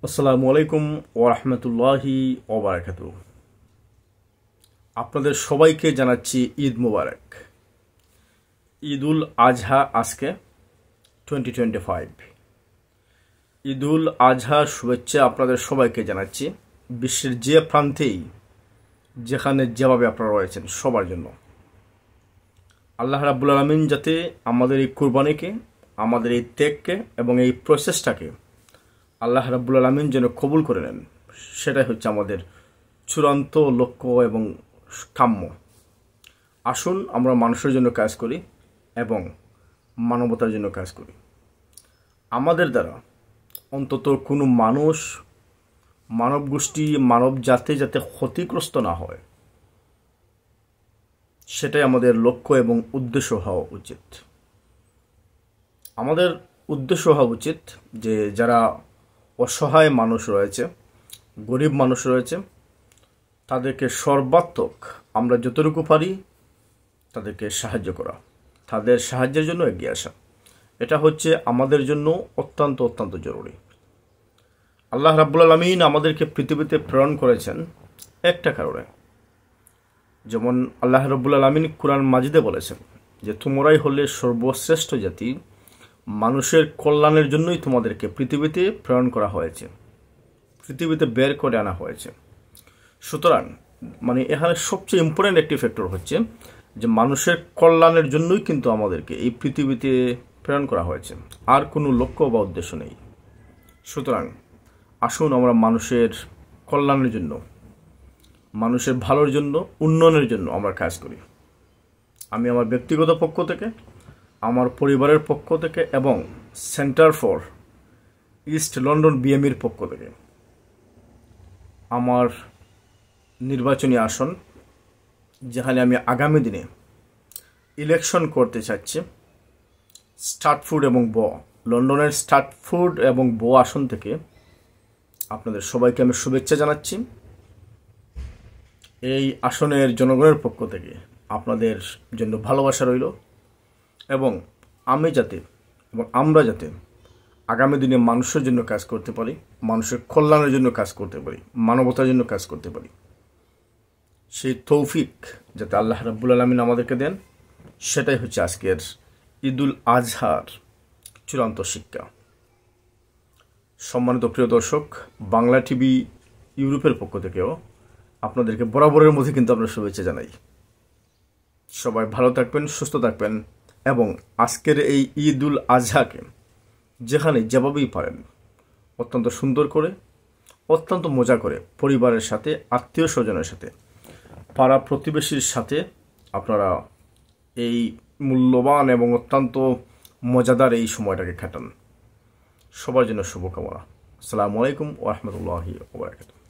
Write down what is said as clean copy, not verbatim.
আসসালামু আলাইকুম ওয়া রাহমাতুল্লাহি ওয়া বারাকাতুহু। আপনাদের সবাইকে জানাচ্ছি ঈদ মুবারক। ঈদুল আজহা আজকে 2025। ঈদুল আজহা শুভেচ্ছা আপনাদের সবাইকে জানাচ্ছি, বিশ্বের যে প্রান্তেই যেখানে যেভাবে আপনারা রয়েছেন সবার জন্য। আল্লাহ রাব্বুল আলামিন যাতে আমাদের এই কুরবানিকে, আমাদের এই ত্যাগকে এবং এই প্রসেসটাকে আল্লাহ রাব্বুল আলামিন যেন কবুল করে নেন, সেটাই হচ্ছে আমাদের চূড়ান্ত লক্ষ্য এবং কাম্য। আসুন আমরা মানুষের জন্য কাজ করি এবং মানবতার জন্য কাজ করি। আমাদের দ্বারা অন্তত কোনো মানুষ, মানব গোষ্ঠী, মানব জাতি যাতে ক্ষতিগ্রস্ত না হয়, সেটাই আমাদের লক্ষ্য এবং উদ্দেশ্য হওয়া উচিত। আমাদের উদ্দেশ্য হওয়া উচিত যে যারা অসহায় মানুষ রয়েছে, গরিব মানুষ রয়েছে, তাদেরকে সর্বাত্মক আমরা যতটুকু পারি তাদেরকে সাহায্য করা, তাদের সাহায্যের জন্য এগিয়ে আসা। এটা হচ্ছে আমাদের জন্য অত্যন্ত অত্যন্ত জরুরি। আল্লাহ রাব্বুল আলামিন আমাদেরকে পৃথিবীতে প্রেরণ করেছেন একটা কারণে। যেমন আল্লাহ রাব্বুল আলামিন কুরআন মাজিদে বলেছেন যে তোমরাই হলে সর্বশ্রেষ্ঠ জাতি, মানুষের কল্যাণের জন্যই তোমাদেরকে পৃথিবীতে প্রেরণ করা হয়েছে, পৃথিবীতে বের করে আনা হয়েছে। সুতরাং এখানে সবচেয়ে ইম্পর্টেন্ট একটি ফ্যাক্টর হচ্ছে যে মানুষের কল্যাণের জন্যই কিন্তু আমাদেরকে এই পৃথিবীতে প্রেরণ করা হয়েছে, আর কোনো লক্ষ্য বা উদ্দেশ্য নেই। সুতরাং আসুন আমরা মানুষের কল্যাণের জন্য, মানুষের ভালোর জন্য, উন্নয়নের জন্য আমরা কাজ করি। আমি আমার ব্যক্তিগত পক্ষ থেকে, আমার পরিবারের পক্ষ থেকে এবং সেন্টার ফর ইস্ট লন্ডন বিএমইর পক্ষ থেকে আমার নির্বাচনী আসন, যেখানে আমি আগামী দিনে ইলেকশন করতে চাচ্ছি, স্টার্টফোর্ড এবং বো, লন্ডনের স্টার্টফোর্ড এবং বো আসন থেকে আপনাদের সবাইকে আমি শুভেচ্ছা জানাচ্ছি। এই আসনের জনগণের পক্ষ থেকে আপনাদের জন্য ভালোবাসা রইল এবং আমরা যাতে আগামী দিনে মানুষের জন্য কাজ করতে পারি, মানুষের কল্যাণের জন্য কাজ করতে পারি, মানবতার জন্য কাজ করতে পারি, সেই তৌফিক যাতে আল্লাহ রাব্বুল আলামিন আমাদেরকে দেন, সেটাই হচ্ছে আজকের ঈদুল আজহার চূড়ান্ত শিক্ষা। সম্মানিত প্রিয় দর্শক, বাংলা টিভি ইউরোপের পক্ষ থেকেও আপনাদেরকে বরাবরের মধ্যে কিন্তু আমরা শুভেচ্ছা জানাই। সবাই ভালো থাকবেন, সুস্থ থাকবেন এবং আজকের এই ঈদুল আজহাকে যেখানে যেভাবেই পারেন অত্যন্ত সুন্দর করে, অত্যন্ত মজা করে পরিবারের সাথে, আত্মীয় স্বজনের সাথে, পাড়া প্রতিবেশীর সাথে আপনারা এই মূল্যবান এবং অত্যন্ত মজাদার এই সময়টাকে কাটান। সবার জন্য শুভকামনা। আসসালামু আলাইকুম ওয়া রাহমাতুল্লাহি ওয়া বারাকাতুহু।